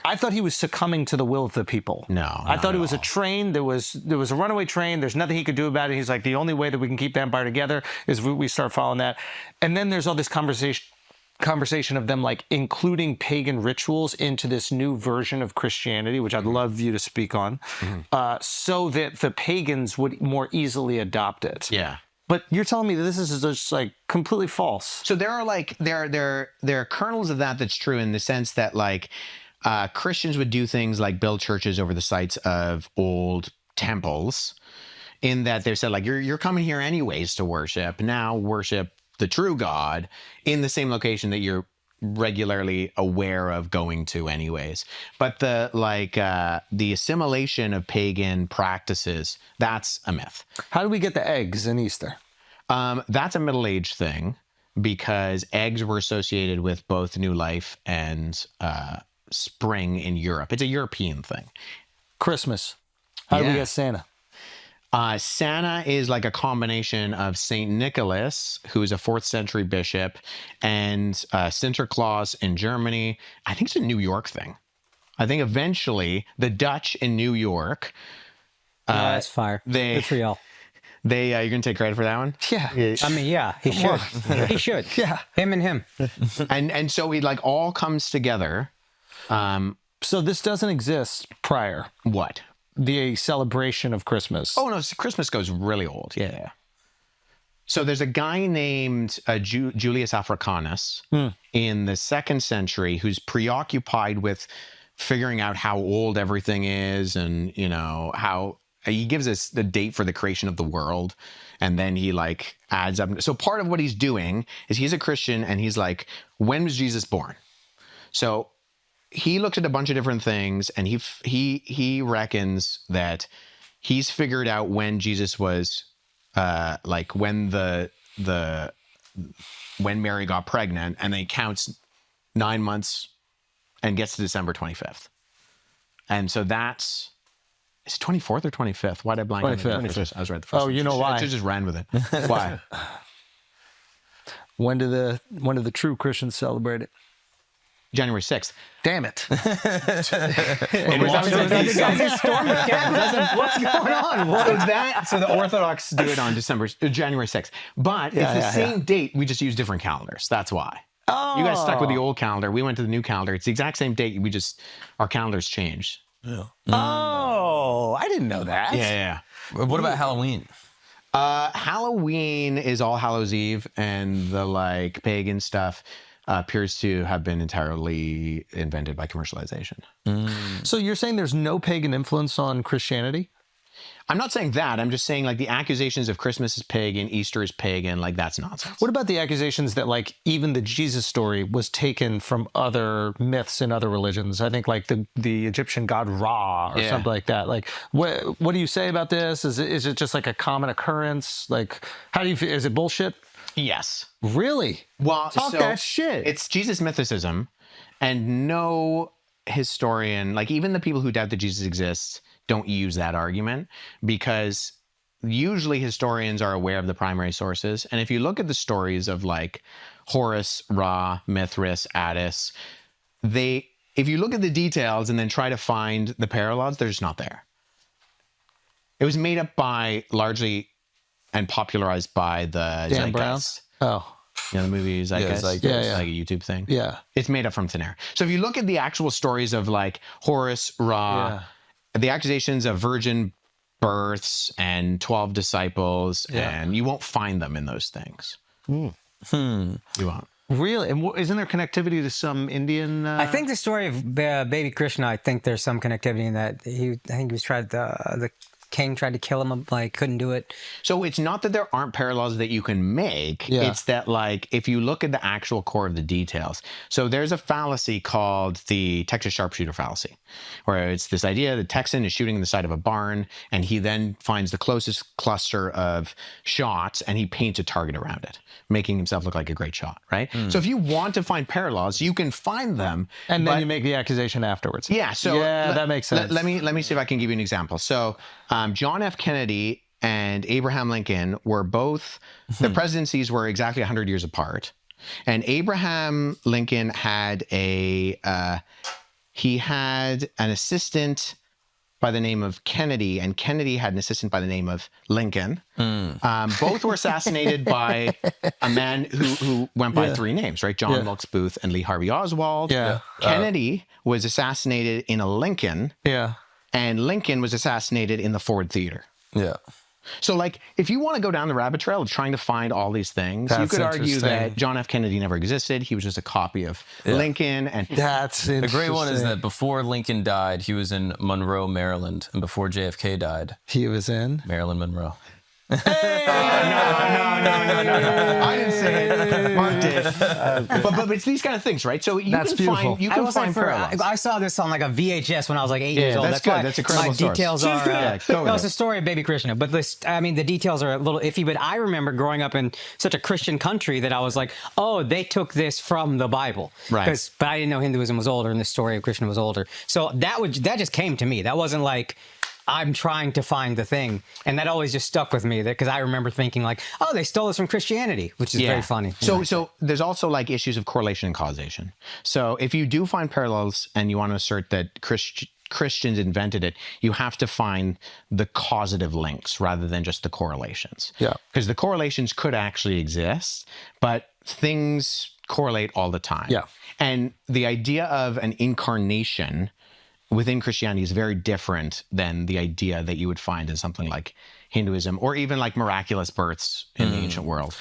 I thought he was succumbing to the will of the people. No, I thought it was a train. There was a runaway train. There's nothing he could do about it. He's like, the only way that we can keep the empire together is we start following that. And then there's all this conversation of them like including pagan rituals into this new version of Christianity, which I'd love you to speak on, so that the pagans would more easily adopt it. Yeah. But you're telling me that this is just like completely false. So there are like there are kernels of that's true in the sense that like Christians would do things like build churches over the sites of old temples, in that they said like you're coming here anyways to worship. Now worship the true God in the same location that you're regularly aware of going to anyways. But the assimilation of pagan practices, that's a myth. How do we get the eggs in Easter? That's a Middle Age thing, because eggs were associated with both new life and spring in Europe. It's a European thing. Christmas. How do we get Santa? Santa is like a combination of Saint Nicholas, who is a 4th century bishop, and Sinterklaas in Germany. I think it's a New York thing. I think eventually the Dutch in New York. That's fire. Good for y'all. You're gonna take credit for that one? Yeah. I mean, yeah, he should. He should. Yeah. Him and him. And so it like all comes together. So this doesn't exist prior. What? The celebration of Christmas. Oh, no, Christmas goes really old. Yeah. So there's a guy named Julius Africanus in the 2nd century who's preoccupied with figuring out how old everything is, and, you know, how he gives us the date for the creation of the world. And then he like adds up. So part of what he's doing is he's a Christian, and he's like, when was Jesus born? So he looks at a bunch of different things, and he reckons that he's figured out when Jesus was, like when when Mary got pregnant, and then he counts 9 months and gets to December 25th. And so that's, is it 24th or 25th? Why did I blank? 25th. I was right the first time. You know why? I just ran with it. Why? When do the true Christians celebrate it? January 6th. Damn it. What's going on? So the Orthodox do it on January 6th. But it's the same date. We just use different calendars. That's why. Oh. You guys stuck with the old calendar. We went to the new calendar. It's the exact same date. Our calendars changed. Yeah. Oh, I didn't know that. Yeah. What about Halloween? Halloween is All Hallows Eve, and the like pagan stuff appears to have been entirely invented by commercialization. So you're saying there's no pagan influence on Christianity? I'm not saying that. I'm just saying like the accusations of Christmas is pagan, Easter is pagan, like that's nonsense. What about the accusations that like even the Jesus story was taken from other myths in other religions? I think like the Egyptian god Ra or something like that. Like what do you say about this? Is it just like a common occurrence? Like how do you feel? Is it bullshit? Yes. Really? Well, talk that shit. It's Jesus mythicism, and no historian, like even the people who doubt that Jesus exists, don't use that argument, because usually historians are aware of the primary sources. And if you look at the stories of like Horus, Ra, Mithras, Attis, if you look at the details and then try to find the parallels, they're just not there. It was made up by largely and popularized by the Dan Brown. Oh. You know, the movie Zeitgeist? Zeitgeist. Yeah. Like a YouTube thing. Yeah. It's made up from thin air. So if you look at the actual stories of like Horus, Ra, the accusations of virgin births and 12 disciples, and you won't find them in those things. You won't. Really? And isn't there connectivity to some Indian? I think the story of baby Krishna, I think there's some connectivity in that. I think he was the king tried to kill him, like couldn't do it. So it's not that there aren't parallels that you can make. Yeah. It's that like if you look at the actual core of the details. So there's a fallacy called the Texas sharpshooter fallacy, where it's this idea the Texan is shooting in the side of a barn, and he then finds the closest cluster of shots and he paints a target around it, making himself look like a great shot, right? So if you want to find parallels, you can find them. And then you make the accusation afterwards. Yeah. So that makes sense. Let me see if I can give you an example. So John F. Kennedy and Abraham Lincoln were both, the presidencies were exactly 100 years apart. And Abraham Lincoln had he had an assistant by the name of Kennedy, and Kennedy had an assistant by the name of Lincoln. Both were assassinated by a man who went by three names, right? John Wilkes Booth and Lee Harvey Oswald. Yeah. Kennedy was assassinated in a Lincoln, Yeah. and Lincoln was assassinated in the Ford Theater. Yeah. So, like, if you want to go down the rabbit trail of trying to find all these things, you That's could argue interesting. that John F. Kennedy never existed. He was just a copy of Lincoln. And That's The interesting. great one is that before Lincoln died, he was in Monroe, Maryland, and before JFK died, he was in. Marilyn Monroe. no. I didn't say it. Mark did. But it's these kind of things, right? So you That's can beautiful. find you I can was like, find parallels. I saw this on like a VHS when I was like 8 years old. that's good. why That's a credible my source. details are. go with No, it's it. a story of Baby Krishna, but the details are a little iffy. But I remember growing up in such a Christian country that I was like, oh, they took this from the Bible, Right. But I didn't know Hinduism was older, and the story of Krishna was older. So that just came to me. That wasn't like I'm trying to find the thing, and that always just stuck with me. Because I remember thinking like, oh, they stole this from Christianity, which is very funny. So there's also like issues of correlation and causation. So if you do find parallels and you want to assert that Christians invented it, you have to find the causative links rather than just the correlations. Yeah. Because the correlations could actually exist, but things correlate all the time. Yeah. And the idea of an incarnation within Christianity is very different than the idea that you would find in something like Hinduism or even like miraculous births in the ancient world.